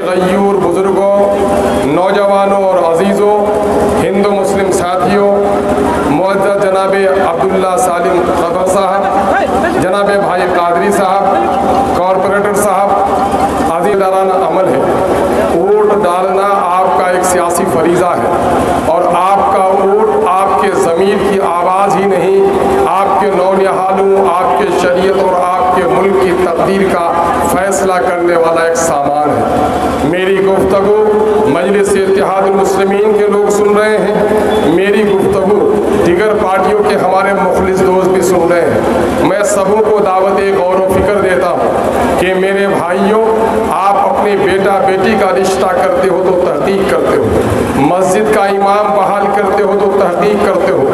गयूर बुजुर्गों, नौजवानों और अजीज़ों, हिंदू मुस्लिम साथियों, मुअज़्ज़ज़ जनाब अब्दुल्ला सालिम खबर साहब, जनाब भाई कादरी साहब, कॉरपोरेटर साहब, अज़ीज़ाना अमल है, वोट डालना आपका एक सियासी फरीज़ा है और आपका वोट आपके ज़मीर की आवाज़ ही नहीं, आपके नौनिहालों, आपके शरीयत और आपके मुल्क की तकदीर का फैसला करने वाला एक सामान है। मेरी गुफ्तगू मजलिस इत्तेहादुल मुस्लिमीन के लोग सुन रहे हैं, मेरी गुफ्तगू दीगर पार्टियों के हमारे मुखलिस दोस्त भी सुन रहे हैं। मैं सबों को दावत गौर व फिक्र देता हूँ कि मेरे भाइयों, आप अपने बेटा बेटी का रिश्ता करते हो तो तहकीक करते हो, मस्जिद का इमाम बहाल करते हो तो तहकीक करते हो,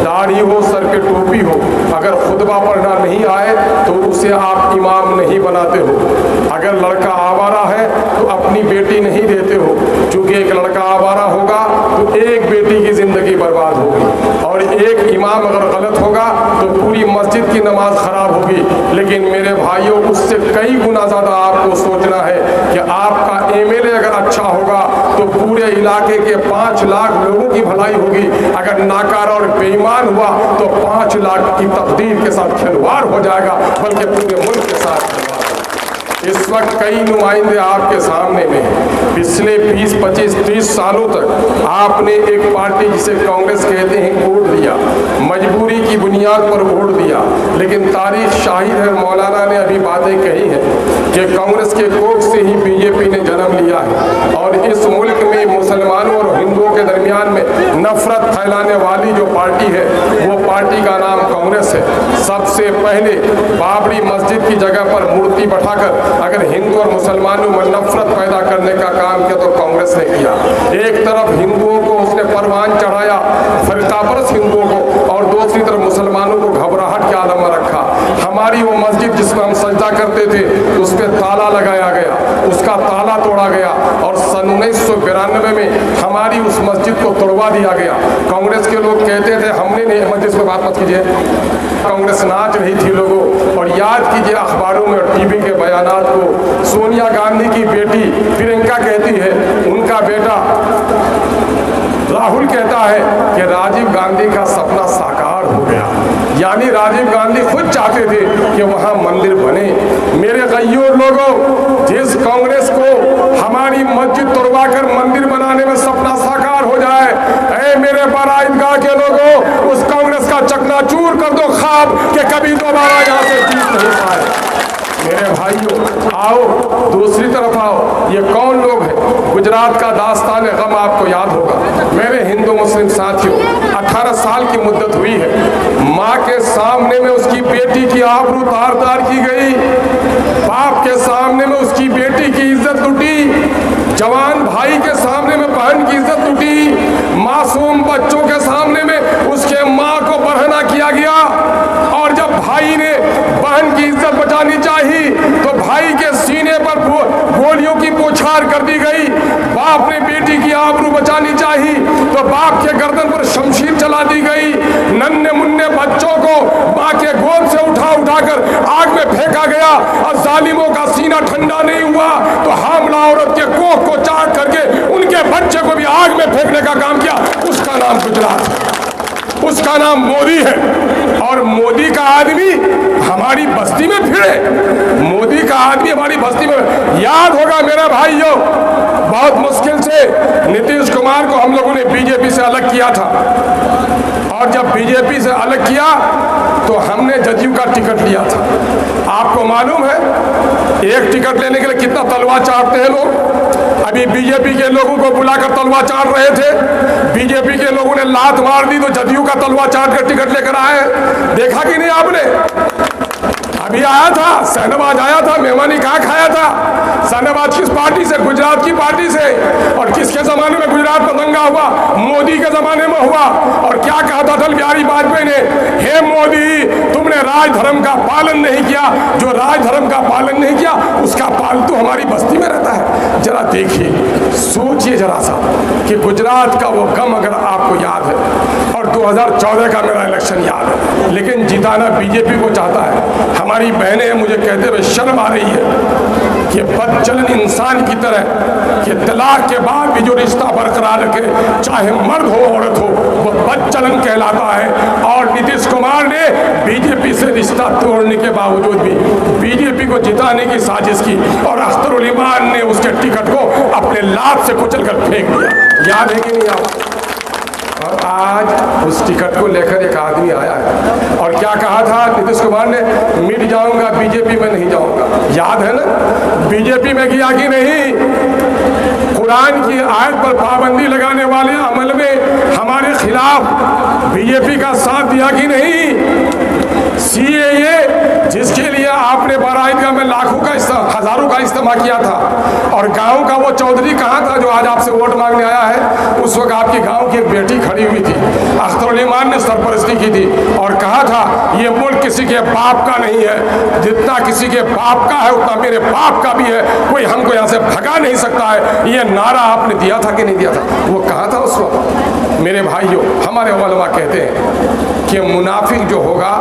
दाढ़ी हो, सर पे टोपी हो, अगर खुतबा पढ़ना नहीं आए तो उसे आप इमाम नहीं बनाते हो, अगर लड़का आवारा है तो अपनी बेटी नहीं देते हो, क्योंकि एक लड़का आवारा होगा तो एक बेटी की ज़िंदगी बर्बाद होगी और एक इमाम अगर गलत होगा तो पूरी मस्जिद की नमाज ख़राब होगी। लेकिन मेरे भाइयों, उससे कई गुना ज़्यादा आपको सोचना है कि आपका एमएलए अगर अच्छा होगा तो पूरे इलाके के 5 लाख लोगों की भलाई होगी, अगर नाकार और बेईमान हुआ तो 5 लाख की तकदीर के साथ खिलवाड़ हो जाएगा, बल्कि पूरे मुल्क के साथ। इस वक्त कई नुमाइंदे आपके सामने में, पिछले 20, 25, 30 सालों तक आपने एक पार्टी जिसे कांग्रेस कहते हैं वोट दिया, मजबूरी की बुनियाद पर वोट दिया, लेकिन तारीख शाहिद है, मौलाना ने अभी बातें कही हैं कि कांग्रेस के कोख से ही बीजेपी ने जन्म लिया है और इस मुल्क में मुसलमानों और हिंदुओं के दरमियान में नफरत फैलाने वाली जो पार्टी है वो पार्टी का नाम कांग्रेस है। सबसे पहले बाबरी मस्जिद की जगह पर मूर्ति बैठाकर अगर हिंदू और मुसलमानों में नफरत पैदा करने का काम किया तो कांग्रेस ने किया। एक तरफ हिंदुओं को उसने परवान चढ़ाया, फरिश्तापरस्त हिंदुओं को, और दूसरी तरफ मुसलमानों को घबराहट के आलम में रखा। हमारी वो मस्जिद जिसमें हम सजदा करते थे उस पर ताला लगाया गया, उसका ताला तोड़ा गया और सन 1992 में हमारी उस मस्जिद को तोड़वा दिया गया। कांग्रेस के लोग कहते थे हमने नहीं, मस्जिद पर बात मत कीजिए, कांग्रेस नाच रही थी लोगों। और याद कीजिए अखबारों में और टीवी के बयानात को, सोनिया गांधी की बेटी प्रियंका कहती है, उनका बेटा राहुल कहता है कि राजीव गांधी का सपना साकार हो गया, यानी राजीव गांधी खुद चाहते थे कि वहाँ मंदिर बने। मेरे गयूर लोगों, जिस कांग्रेस को हमारी मस्जिद तोड़वा कर मंदिर बनाने में सपना साकार हो जाए, ऐ मेरे बड़ा ईदगाह के लोगों, उस कांग्रेस का चकनाचूर कर दो ख्वाब कि कभी दोबारा यहाँ से जीत नहीं पाए। मेरे भाइयों आओ, दूसरी तरफ आओ, ये कौन लोग हैं? गुजरात का दास्तान गम आपको याद होगा। मेरे हिंदू मुस्लिम साथियों, 18 साल की मुद्दत हुई है, माँ के सामने में उसकी बेटी की आबरू तार तार की गई, बाप के सामने में उसकी बेटी की इज्जत लुटी, जवान भाई के सामने में बहन की इज्जत लुटी, मासूम बच्चों के सामने में उसके माँ को बरहना किया गया। और जब भाई ने बहन की इज्जत बचानी चाहिए तो भाई के सीने पर गोलियों की बौछार कर दी गई। बाप ने बेटी की आबरू बचानी चाहिए तो बाप के गर्दन पर शमशीर चला दी गई। नन्हे मुन्ने बच्चों को माँ के गोद से उठाकर आग में फेंका गया और जालिमों का सीना ठंडा नहीं हुआ तो हामला औरत के कोख को चाट करके उनके बच्चे को भी आग में फेंकने का काम किया। उसका नाम गुजरात है, उसका नाम मोदी है। और मोदी का आदमी हमारी बस्ती में फिरे, मोदी का आदमी हमारी बस्ती में। याद होगा मेरे भाइयों, बहुत मुश्किल से नीतीश कुमार को हम लोगों ने बीजेपी से अलग किया था और जब बीजेपी से अलग किया तो हमने जदयू का टिकट लिया था। आपको मालूम है एक टिकट लेने के लिए कितना तलवार चाटते हैं लोग। अभी बीजेपी के लोगों को बुलाकर तलवार चाट रहे थे, बीजेपी के लोगों ने लात मार दी तो जदयू का तलवार चाट कर टिकट लेकर आए। देखा कि नहीं आपने? अभी आया था शहनवाज, आया था, मेहमानी कहाँ खाया था? शहनवाज किस पार्टी से? गुजरात की पार्टी से। और किसके जमाने में गुजरात में दंगा हुआ? मोदी के जमाने में हुआ। और क्या कहा था अटल बिहारी वाजपेयी ने? हे मोदी, तुमने राज धर्म का पालन नहीं किया, जो राज धर्म का पालन नहीं किया उसका पालतू हमारी बस्ती में रहता है। जरा देखिए, सोचिए जरा सा कि गुजरात का वो गम अगर आपको याद है, और 2014 का मेरा इलेक्शन याद है, लेकिन जिताना बीजेपी को चाहता है। हमारी बहनें मुझे कहते हुए शर्म आ रही है कि बदचलन इंसान की तरह कि तलाक के बाद भी जो रिश्ता बरकरार रखे, चाहे मर्द हो औरत हो, वो बदचलन कहलाता है। और नीतीश कुमार ने बीजेपी से रिश्ता तोड़ने के बावजूद भी बीजेपी को जिताने की साजिश की और अख्तरुल ईमान ने उसके टिकट को अपने लात से कुचल कर फेंक दिया। याद है कि नहीं आपको? और आज उस टिकट को लेकर एक आदमी आया है और क्या कहा था नीतीश कुमार ने, मिट जाऊंगा, बीजेपी में नहीं जाऊंगा। याद है ना? बीजेपी में गया कि नहीं? कुरान की आयत पर पाबंदी लगाने वाले अमल में हमारे खिलाफ बीजेपी का साथ दिया कि नहीं? सीएए जिसके लिए आपने बाराईदगाह में लाखों का हजारों का इस्तेमाल किया था, और गांव का वो चौधरी कहाँ था जो आज आपसे वोट मांगने आया है? उस वक्त आपकी गांव की एक बेटी खड़ी हुई थी, अख्तरुल ईमान ने सरपरस्ती की थी और कहा था ये मुल्क किसी के बाप का नहीं है, जितना किसी के बाप का है उतना मेरे बाप का भी है, कोई हमको यहाँ से भगा नहीं सकता है। ये नारा आपने दिया था कि नहीं दिया था? वो कहाँ था उस वक्त? मेरे भाइयों, हमारे उलमा कहते हैं कि मुनाफिक जो होगा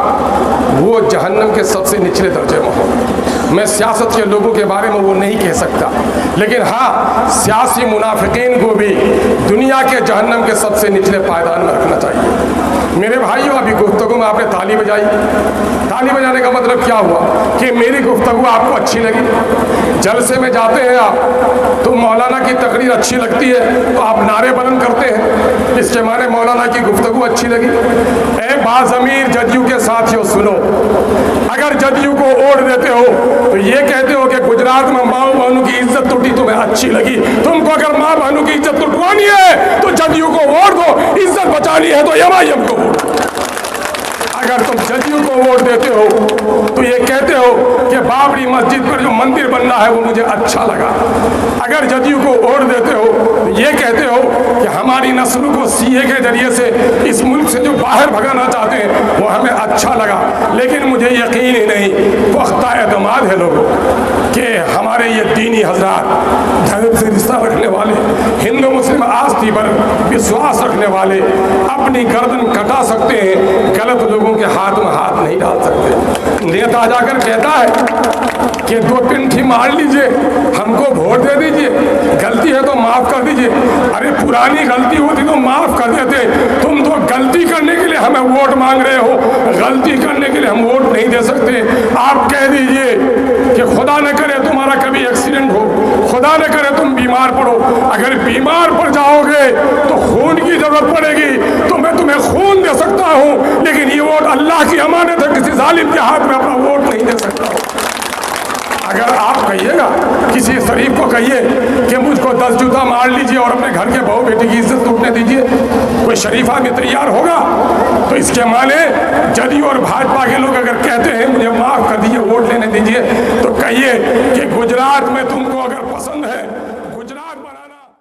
वो जहन्नम के सबसे निचले दर्जे में होगा। मैं सियासत के लोगों के बारे में वो नहीं कह सकता, लेकिन हाँ, सियासी मुनाफिकीन को भी दुनिया के जहन्नम के सबसे निचले पायदान में रखना चाहिए। मेरे भाइयों, अभी गुफ्तगू में आपने ताली बजाई। ताली बजाने का मतलब क्या हुआ कि मेरी गुफ्तगू आपको अच्छी लगी। जलसे में जाते हैं आप तो मौलाना की तकरीर अच्छी लगती है तो आप नारे बुलंद करते हैं, इसके माने मौलाना की गुफ्तगू अच्छी लगी। ए बाज़मीर जदयू के साथियों सुनो, अगर जदयू को वोट देते हो तो ये कहते हो कि गुजरात में माँ बहनों की इज्जत टूटी, तुम्हें अच्छी लगी। तुमको अगर माँ बहनों की इज्जत टूटवानी है तो जदयू को वोट दो, इज्जत बचानी है तो एमआईएम को वोट। अगर तुम जदयू को वोट देते हो तो ये कहते हो कि बाबरी मस्जिद पर जो मंदिर बनना है वो मुझे अच्छा लगा। अगर जदयू को वोट देते हो तो ये कहते हो कि हमारी नस्लों को सीए के जरिए से इस मुल्क से जो बाहर भगाना चाहते हैं वो हमें अच्छा लगा। लेकिन मुझे यकीन ही नहीं, पुख्ता एतमाद है लोगों कि हमारे ये दीनी हजरात, धर्म से रिश्ता रखने वाले, हिंदू मुस्लिम आस्था पर विश्वास रखने वाले अपनी गर्दन कटा सकते हैं, गलत लोगों के हाथ में हाथ नहीं डाल सकते। नेता जाकर कहता है कि 2 पिंठी मार लीजिए, हमको वोट दे दीजिए, गलती है तो माफ कर दीजिए। अरे पुरानी गलती होती तो माफ कर देते, तुम तो गलती करने के लिए हमें वोट मांग रहे हो, गलती करने के लिए हम वोट नहीं दे सकते। आप कह दीजिए कि खुदा न करे तुम्हारा कभी एक्सीडेंट हो, खुदा न करे तुम बीमार पड़ो, अगर बीमार पड़ जाओगे तो खून की जरूरत पड़ेगी तो मैं तुम्हें खून दे सकता हूँ, लेकिन ये वोट अल्लाह की अमानत है, किसी जालिम के हाथ में अपना वोट नहीं दे सकता हूँ। अगर आप कहिएगा, किसी शरीफ को कहिए कि मुझको 10 जूता मार लीजिए और अपने घर के बहू बेटी की इज्जत टूटने दीजिए, कोई शरीफ आदमी तैयार होगा? तो इसके माने जदयू और भाजपा के लोग अगर कहते हैं मुझे माफ कर दीजिए, वोट लेने दीजिए, तो कहिए कि गुजरात में तुमको अगर पसंद है